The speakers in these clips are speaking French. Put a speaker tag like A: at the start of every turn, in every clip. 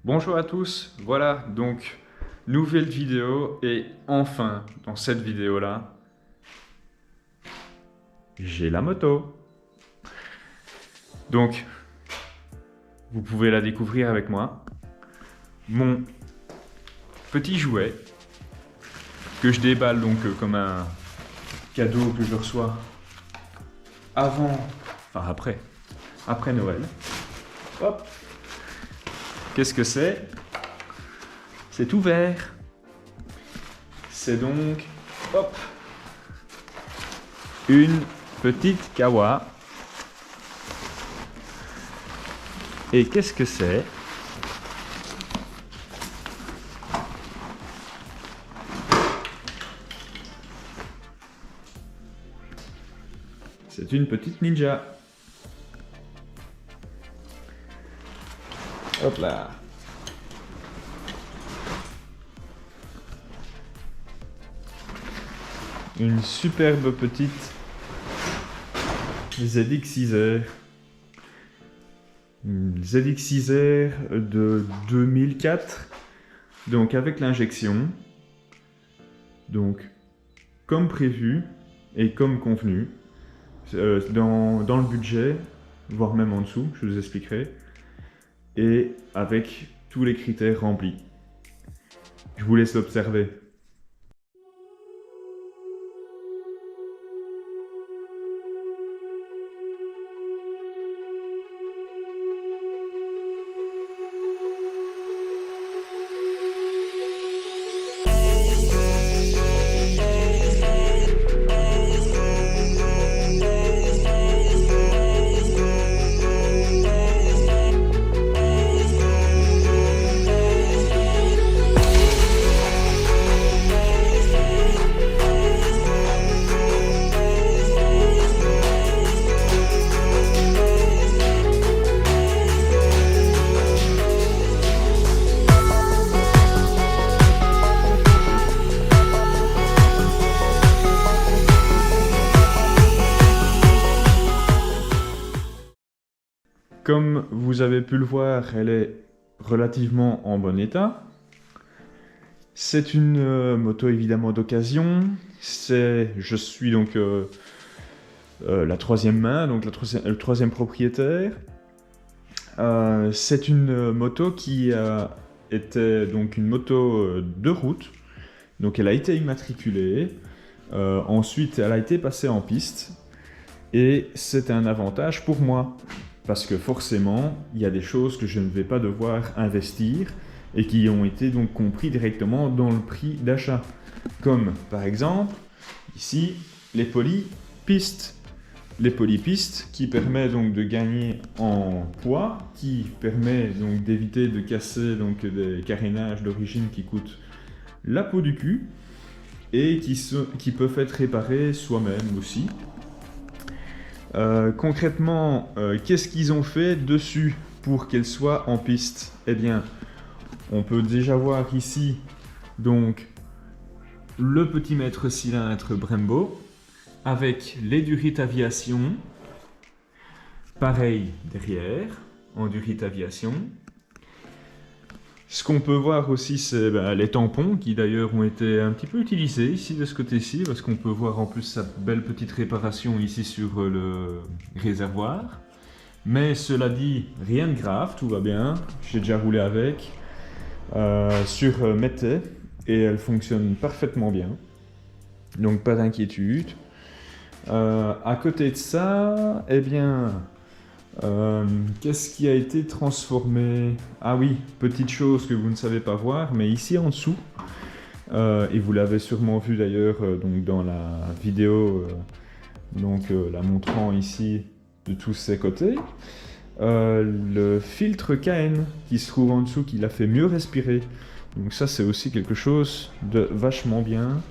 A: Bonjour à tous, voilà donc nouvelle vidéo et enfin dans cette vidéo là j'ai la moto. Donc vous pouvez la découvrir avec moi. Mon petit jouet que je déballe donc comme un cadeau que je reçois après Noël. Hop, qu'est-ce que c'est? C'est tout vert. C'est donc, hop, une petite Kawa. Et qu'est-ce que c'est? C'est une petite ninja. Hop là. Une superbe petite ZX6R. Une ZX6R de 2004. Donc avec l'injection. Donc comme prévu et comme convenu. Dans le budget, voire même en dessous, je vous expliquerai. Et avec tous les critères remplis. Je vous laisse l'observer. Comme vous avez pu le voir, elle est relativement en bon état. C'est une moto évidemment d'occasion. Je suis donc la troisième main, donc le troisième propriétaire. C'est une moto qui était donc une moto de route. Donc elle a été immatriculée. Ensuite, elle a été passée en piste. Et c'est un avantage pour moi. Parce que forcément, il y a des choses que je ne vais pas devoir investir et qui ont été donc compris directement dans le prix d'achat. Comme par exemple, ici, les polypistes. Les polypistes qui permettent donc de gagner en poids, qui permet donc d'éviter de casser donc des carénages d'origine qui coûtent la peau du cul et qui peuvent être réparés soi-même aussi. Concrètement, qu'est-ce qu'ils ont fait dessus pour qu'elle soit en piste? Eh bien, on peut déjà voir ici donc le petit mètre cylindre Brembo avec les Durit Aviation, pareil derrière, en Durit Aviation. Ce qu'on peut voir aussi, c'est les tampons qui d'ailleurs ont été un petit peu utilisés ici de ce côté-ci, parce qu'on peut voir en plus sa belle petite réparation ici sur le réservoir. Mais cela dit, rien de grave, tout va bien. J'ai déjà roulé avec sur Mété et elle fonctionne parfaitement bien. Donc pas d'inquiétude. À côté de ça, eh bien, qu'est-ce qui a été transformé? Ah oui, petite chose que vous ne savez pas voir, mais ici en dessous, et vous l'avez sûrement vu d'ailleurs donc dans la vidéo, la montrant ici de tous ses côtés, le filtre KN qui se trouve en dessous, qui l'a fait mieux respirer. Donc ça c'est aussi quelque chose de vachement bien.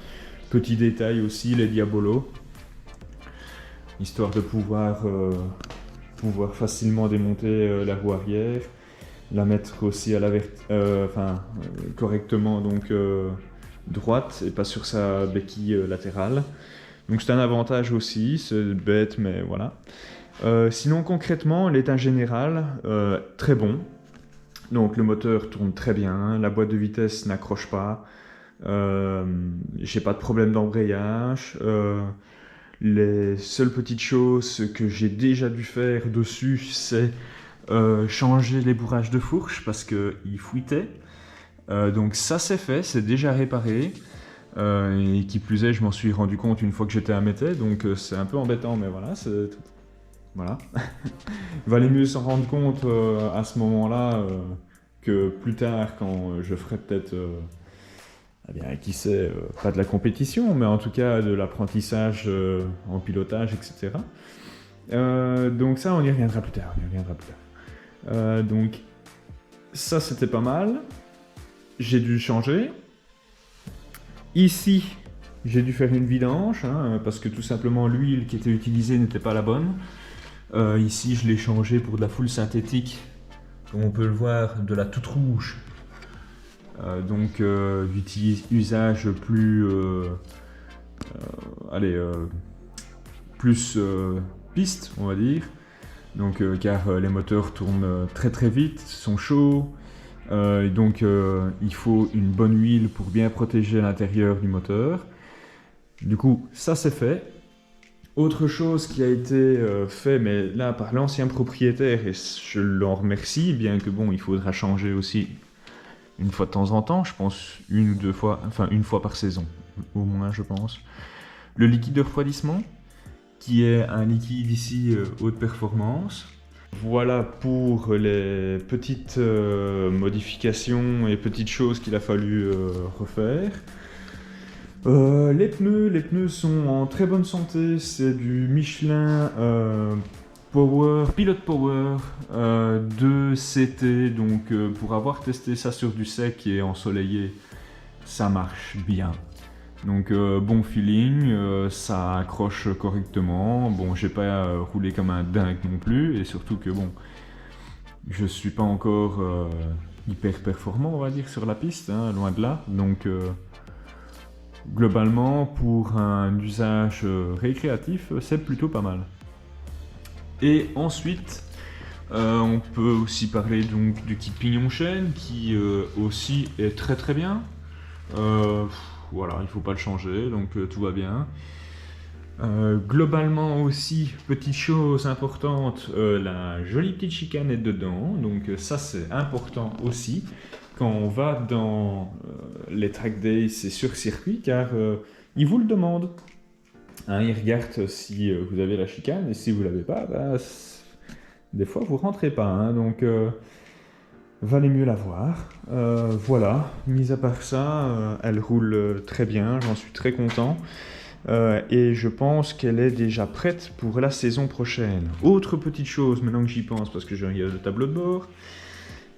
A: Petit détail aussi, les diabolos, histoire de pouvoir facilement démonter la roue arrière, la mettre aussi à la correctement donc droite et pas sur sa béquille latérale. Donc c'est un avantage aussi, c'est bête mais voilà. Sinon concrètement l'état général très bon, Donc le moteur tourne très bien, la boîte de vitesse n'accroche pas, j'ai pas de problème d'embrayage. Les seules petites choses que j'ai déjà dû faire dessus, c'est changer les bourrages de fourche parce qu'ils fuitaient. Donc ça c'est fait, c'est déjà réparé. Et qui plus est, je m'en suis rendu compte une fois que j'étais à Métais, donc c'est un peu embêtant, mais voilà, c'est tout. Voilà. Il valait mieux s'en rendre compte à ce moment-là que plus tard, quand je ferai peut-être, eh bien, qui sait, pas de la compétition, mais en tout cas de l'apprentissage en pilotage, etc. Donc ça, on y reviendra plus tard. Donc ça, c'était pas mal. J'ai dû changer. Ici, j'ai dû faire une vidange, parce que tout simplement l'huile qui était utilisée n'était pas la bonne. Ici, je l'ai changé pour de la full synthétique, comme on peut le voir, de la toute rouge. Donc, usage plus, plus piste, on va dire. Donc, car les moteurs tournent très très vite, sont chauds. Donc, il faut une bonne huile pour bien protéger l'intérieur du moteur. Du coup, ça c'est fait. Autre chose qui a été fait, mais là par l'ancien propriétaire, et je l'en remercie, bien que bon, il faudra changer aussi une fois de temps en temps, je pense une ou deux fois, enfin une fois par saison, au moins je pense. Le liquide de refroidissement, qui est un liquide ici haute performance. Voilà pour les petites modifications et petites choses qu'il a fallu refaire. Les pneus sont en très bonne santé, c'est du Michelin Pilot Power 2 CT, donc pour avoir testé ça sur du sec et ensoleillé, ça marche bien. Donc bon feeling, ça accroche correctement. Bon, j'ai pas roulé comme un dingue non plus, et surtout que bon, je suis pas encore hyper performant, on va dire, sur la piste, loin de là. Donc globalement, pour un usage récréatif, c'est plutôt pas mal. Et ensuite, on peut aussi parler donc du kit pignon-chaîne qui aussi est très très bien. Voilà, il ne faut pas le changer, donc tout va bien. Globalement aussi, petite chose importante, la jolie petite chicane est dedans, donc ça c'est important aussi. Quand on va dans les track days, c'est sur circuit, car ils vous le demandent. Ils regardent si vous avez la chicane, et si vous ne l'avez pas, bah, des fois vous ne rentrez pas. Donc valait mieux l'avoir. Voilà, mis à part ça, elle roule très bien, j'en suis très content. Et je pense qu'elle est déjà prête pour la saison prochaine. Autre petite chose, maintenant que j'y pense, parce que je regarde le tableau de bord,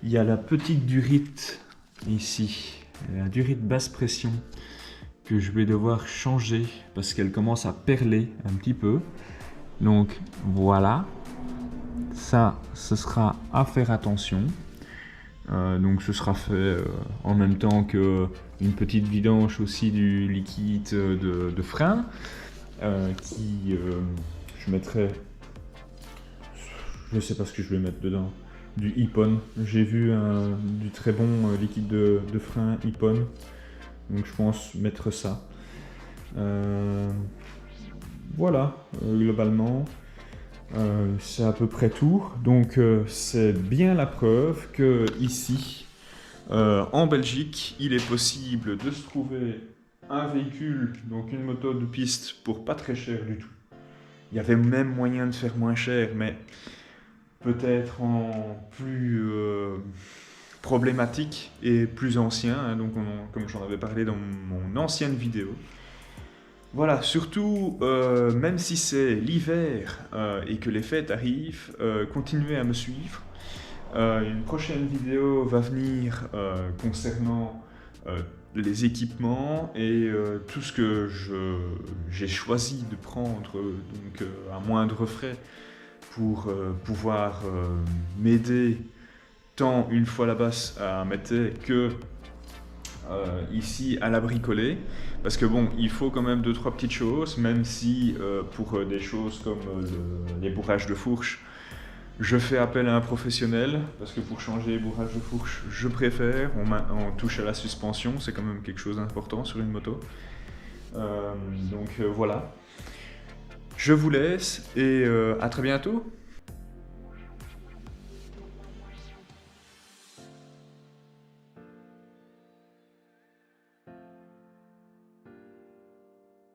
A: il y a la petite durite ici, la durite basse pression, que je vais devoir changer parce qu'elle commence à perler un petit peu. Donc voilà, ça, ce sera à faire attention. Donc ce sera fait en même temps que une petite vidange aussi du liquide de frein qui je mettrai, je sais pas ce que je vais mettre dedans, du Ippon. J'ai vu du très bon liquide de frein Ippon, donc je pense mettre ça. Voilà, globalement. C'est à peu près tout, donc c'est bien la preuve que ici, en Belgique, il est possible de se trouver un véhicule, donc une moto de piste, pour pas très cher du tout. Il y avait même moyen de faire moins cher, mais peut-être en plus problématique et plus ancien, donc comme j'en avais parlé dans mon ancienne vidéo. Voilà, surtout, même si c'est l'hiver et que les fêtes arrivent, continuez à me suivre. Une prochaine vidéo va venir concernant les équipements et tout ce que j'ai choisi de prendre donc, à moindre frais pour pouvoir m'aider tant une fois là-bas à Métais que ici à la bricoler, parce que bon, il faut quand même 2-3 petites choses, même si pour des choses comme les bourrages de fourche, Je fais appel à un professionnel, parce que pour changer les bourrages de fourche, je préfère. On touche à la suspension, c'est quand même quelque chose d'important sur une moto. Donc voilà. Je vous laisse et à très bientôt.